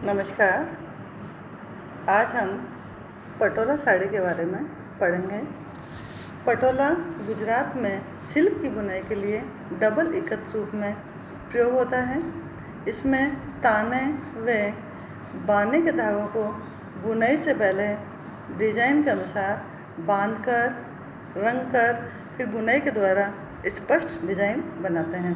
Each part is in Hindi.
नमस्कार। आज हम पटोला साड़ी के बारे में पढ़ेंगे। पटोला गुजरात में सिल्क की बुनाई के लिए डबल इकत रूप में प्रयोग होता है। इसमें ताने व बाने के धागों को बुनाई से पहले डिजाइन के अनुसार बांधकर, रंग कर, फिर बुनाई के द्वारा स्पष्ट डिजाइन बनाते हैं।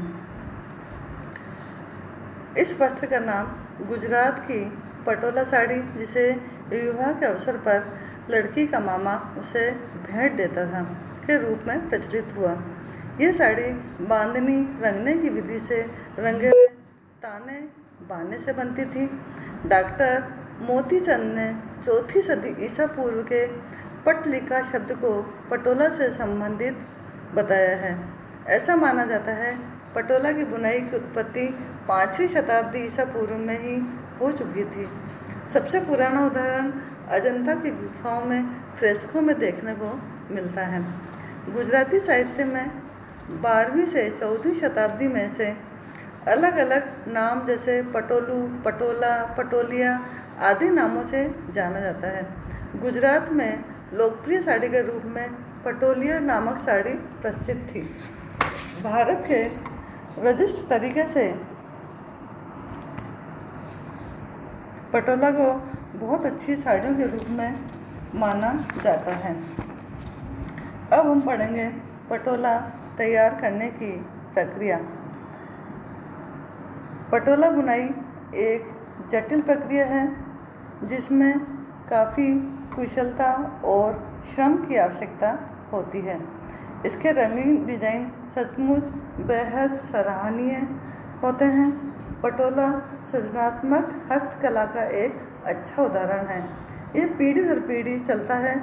इस वस्त्र का नाम गुजरात की पटोला साड़ी, जिसे विवाह के अवसर पर लड़की का मामा उसे भेंट देता था, के रूप में प्रचलित हुआ। यह साड़ी बांधनी रंगने की विधि से रंगे हुए ताने बाने से बनती थी। डॉक्टर मोतीचंद ने 4वीं सदी ईसा पूर्व के पटलिका शब्द को पटोला से संबंधित बताया है। ऐसा माना जाता है पटोला की बुनाई की उत्पत्ति 5वीं शताब्दी ईसा पूर्व में ही हो चुकी थी। सबसे पुराना उदाहरण अजंता की गुफाओं में फ्रेस्को में देखने को मिलता है। गुजराती साहित्य में 12वीं से 14वीं शताब्दी में से अलग अलग नाम जैसे पटोलू, पटोला, पटोलिया आदि नामों से जाना जाता है। गुजरात में लोकप्रिय साड़ी के रूप में पटोलिया नामक साड़ी प्रसिद्ध थी। भारत के विशिष्ट तरीके से पटोला को बहुत अच्छी साड़ियों के रूप में माना जाता है। अब हम पढ़ेंगे पटोला तैयार करने की प्रक्रिया। पटोला बुनाई एक जटिल प्रक्रिया है जिसमें काफ़ी कुशलता और श्रम की आवश्यकता होती है। इसके रंगीन डिजाइन सचमुच बेहद सराहनीय होते हैं। पटोला सृजनात्मक हस्तकला का एक अच्छा उदाहरण है। ये पीढ़ी दर पीढ़ी चलता है।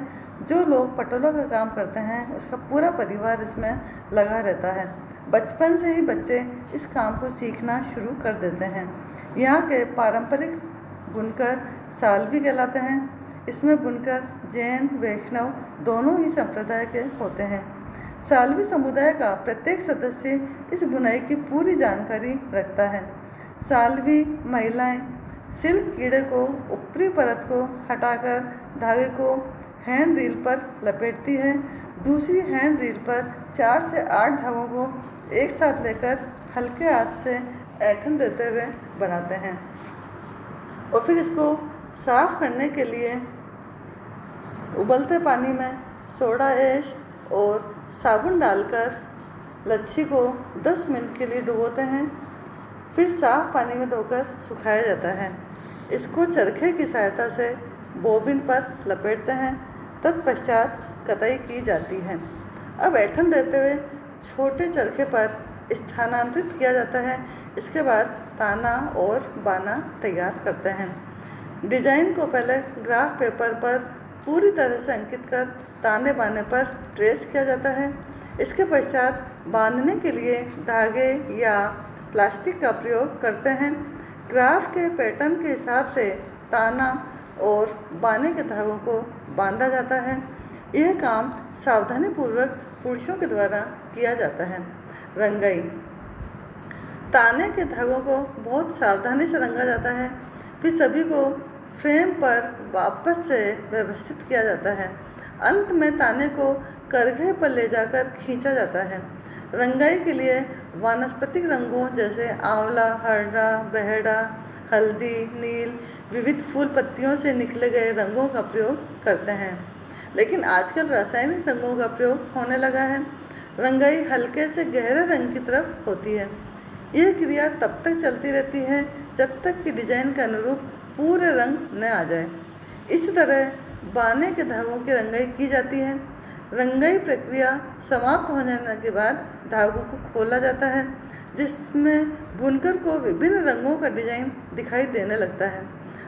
जो लोग पटोला का काम करते हैं उसका पूरा परिवार इसमें लगा रहता है। बचपन से ही बच्चे इस काम को सीखना शुरू कर देते हैं। यहाँ के पारंपरिक बुनकर सालवी कहलाते हैं। इसमें बुनकर जैन वैष्णव दोनों ही संप्रदाय के होते हैं। सालवी समुदाय का प्रत्येक सदस्य इस बुनाई की पूरी जानकारी रखता है। सालवी महिलाएं सिल्क कीड़े को ऊपरी परत को हटाकर धागे को हैंड रील पर लपेटती है। दूसरी हैंड रील पर 4 से 8 धागों को एक साथ लेकर हल्के हाथ से ऐंठन देते हुए बनाते हैं और फिर इसको साफ करने के लिए उबलते पानी में सोडा ऐश और साबुन डालकर लच्छी को 10 मिनट के लिए डुबोते हैं। फिर साफ पानी में धोकर सुखाया जाता है। इसको चरखे की सहायता से बोबिन पर लपेटते हैं। तत्पश्चात कताई की जाती है। अब ऐंठन देते हुए छोटे चरखे पर स्थानांतरित किया जाता है। इसके बाद ताना और बाना तैयार करते हैं। डिजाइन को पहले ग्राफ पेपर पर पूरी तरह से अंकित कर ताने बाने पर ट्रेस किया जाता है। इसके पश्चात बांधने के लिए धागे या प्लास्टिक का प्रयोग करते हैं। ग्राफ के पैटर्न के हिसाब से ताना और बाने के धागों को बांधा जाता है। यह काम सावधानीपूर्वक पुरुषों के द्वारा किया जाता है। रंगाई ताने के धागों को बहुत सावधानी से रंगा जाता है। फिर सभी को फ्रेम पर वापस से व्यवस्थित किया जाता है। अंत में ताने को करघे पर ले जाकर खींचा जाता है। रंगाई के लिए वानस्पतिक रंगों जैसे आंवला, हरा, बहेड़ा, हल्दी, नील, विविध फूल पत्तियों से निकले गए रंगों का प्रयोग करते हैं। लेकिन आजकल रासायनिक रंगों का प्रयोग होने लगा है। रंगाई हल्के से गहरे रंग की तरफ होती है। यह क्रिया तब तक चलती रहती है जब तक कि डिजाइन के अनुरूप पूरे रंग न आ जाए। इसी तरह बाने के धागों की रंगाई की जाती है। रंगाई प्रक्रिया समाप्त हो जाने के बाद धागों को खोला जाता है, जिसमें बुनकर को विभिन्न रंगों का डिजाइन दिखाई देने लगता है।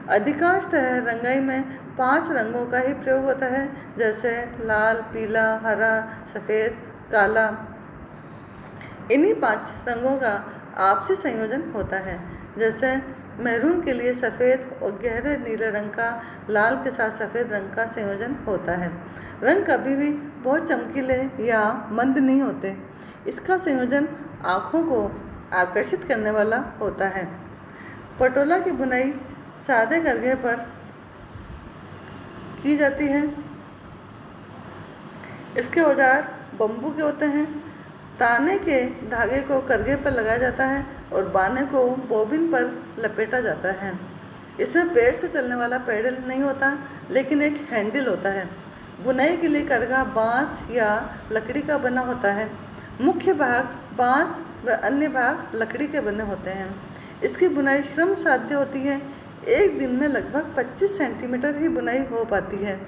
अधिकांशतः रंगाई में 5 रंगों का ही प्रयोग होता है, जैसे लाल, पीला, हरा, सफ़ेद, काला। इन्हीं 5 रंगों का आपसी संयोजन होता है। जैसे मैरून के लिए सफ़ेद और गहरे नीले रंग का लाल के साथ सफ़ेद रंग का संयोजन होता है। रंग कभी भी बहुत चमकीले या मंद नहीं होते। इसका संयोजन आँखों को आकर्षित करने वाला होता है। पटोला की बुनाई सादे करघे पर की जाती है। इसके औजार बम्बू के होते हैं। ताने के धागे को करघे पर लगाया जाता है और बाने को बोबिन पर लपेटा जाता है। इसमें पेड़ से चलने वाला पैडल नहीं होता, लेकिन एक हैंडल होता है। बुनाई के लिए करघा बांस या लकड़ी का बना होता है। मुख्य भाग बांस व अन्य भाग लकड़ी के बने होते हैं। इसकी बुनाई श्रम साध्य होती है। एक दिन में लगभग 25 सेंटीमीटर ही बुनाई हो पाती है।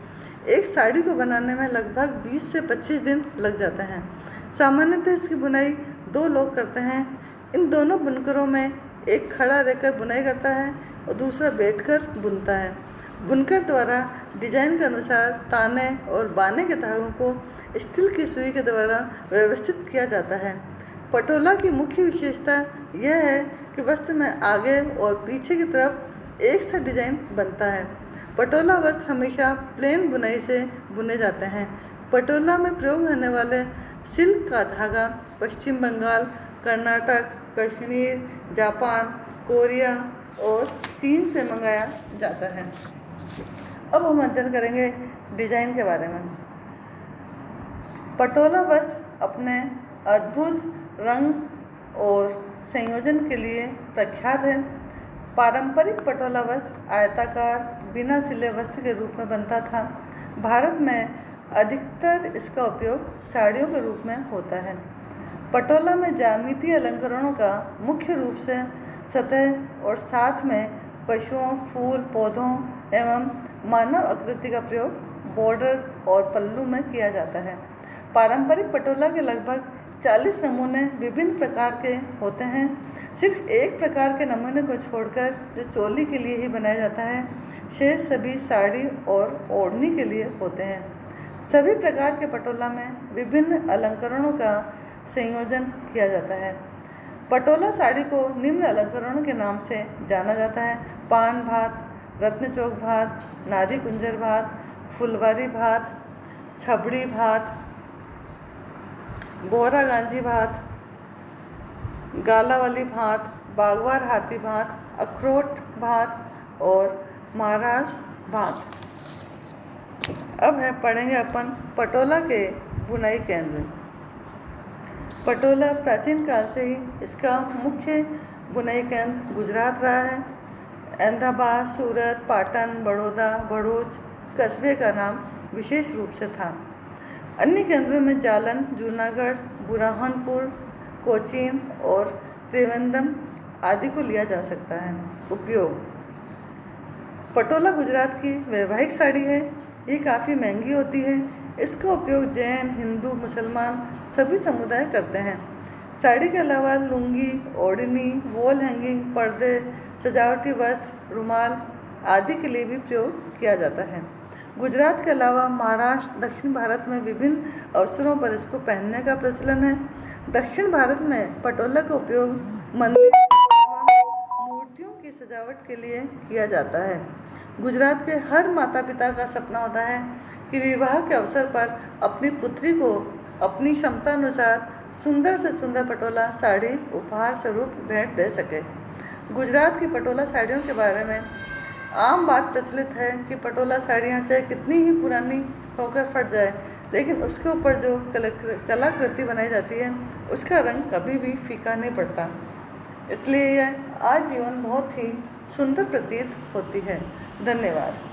एक साड़ी को बनाने में लगभग 20 से 25 दिन लग जाते हैं। सामान्यतः इसकी बुनाई 2 लोग करते हैं। इन दोनों बुनकरों में एक खड़ा रहकर बुनाई करता है और दूसरा बैठकर बुनता है। बुनकर द्वारा डिजाइन के अनुसार ताने और बाने के धागों को स्टील की सुई के द्वारा व्यवस्थित किया जाता है। पटोला की मुख्य विशेषता यह है कि वस्त्र में आगे और पीछे की तरफ एक सा डिजाइन बनता है। पटोला वस्त्र हमेशा प्लेन बुनाई से बुने जाते हैं। पटोला में प्रयोग होने वाले सिल्क का धागा पश्चिम बंगाल, कर्नाटक, कश्मीर, जापान, कोरिया और चीन से मंगाया जाता है। अब हम अध्ययन करेंगे डिजाइन के बारे में। पटोला वस्त्र अपने अद्भुत रंग और संयोजन के लिए प्रख्यात है। पारंपरिक पटोला वस्त्र आयताकार बिना सिले वस्त्र के रूप में बनता था। भारत में अधिकतर इसका उपयोग साड़ियों के रूप में होता है। पटोला में ज्यामितीय अलंकरणों का मुख्य रूप से सतह और साथ में पशुओं, फूल, पौधों एवं मानव आकृति का प्रयोग बॉर्डर और पल्लू में किया जाता है। पारंपरिक पटोला के लगभग 40 नमूने विभिन्न प्रकार के होते हैं। सिर्फ एक प्रकार के नमूने को छोड़कर जो चोली के लिए ही बनाया जाता है, शेष सभी साड़ी और ओढ़नी के लिए होते हैं। सभी प्रकार के पटोला में विभिन्न अलंकरणों का संयोजन किया जाता है। पटोला साड़ी को निम्न अलंकरणों के नाम से जाना जाता है: पान भात, रत्नचौक भात, नारी कुंजर भात, फुलवारी भात, छबड़ी भात, बोरा गांजी भात, गाला वाली भात, बागवार हाथी भात, अखरोट भात और महाराष्ट्र भात। अब पढ़ेंगे अपन पटोला के बुनाई केंद्र। पटोला प्राचीन काल से ही इसका मुख्य बुनाई केंद्र गुजरात रहा है। अहमदाबाद, सूरत, पाटन, बड़ौदा, भरूच कस्बे का नाम विशेष रूप से था। अन्य केंद्रों में जालन, जूनागढ़, बुरहानपुर, कोचीन और त्रिवेंद्रम आदि को लिया जा सकता है। उपयोग: पटोला गुजरात की वैवाहिक साड़ी है। ये काफ़ी महंगी होती है। इसका उपयोग जैन, हिंदू, मुसलमान सभी समुदाय करते हैं। साड़ी के अलावा लुंगी, ओढ़नी, वॉल हैंगिंग, पर्दे, सजावटी वस्त्र, रुमाल आदि के लिए भी प्रयोग किया जाता है। गुजरात के अलावा महाराष्ट्र, दक्षिण भारत में विभिन्न अवसरों पर इसको पहनने का प्रचलन है। दक्षिण भारत में पटोला का उपयोग मंदिर मूर्तियों की सजावट के लिए किया जाता है। गुजरात के हर माता पिता का सपना होता है कि विवाह के अवसर पर अपनी पुत्री को अपनी क्षमता अनुसार सुंदर से सुंदर पटोला साड़ी उपहार स्वरूप भेंट दे सके। गुजरात की पटोला साड़ियों के बारे में आम बात प्रचलित है कि पटोला साड़ियाँ चाहे कितनी ही पुरानी होकर फट जाए, लेकिन उसके ऊपर जो कलाकृति बनाई जाती है उसका रंग कभी भी फीका नहीं पड़ता। इसलिए यह आज जीवन बहुत ही सुंदर प्रतीत होती है। धन्यवाद।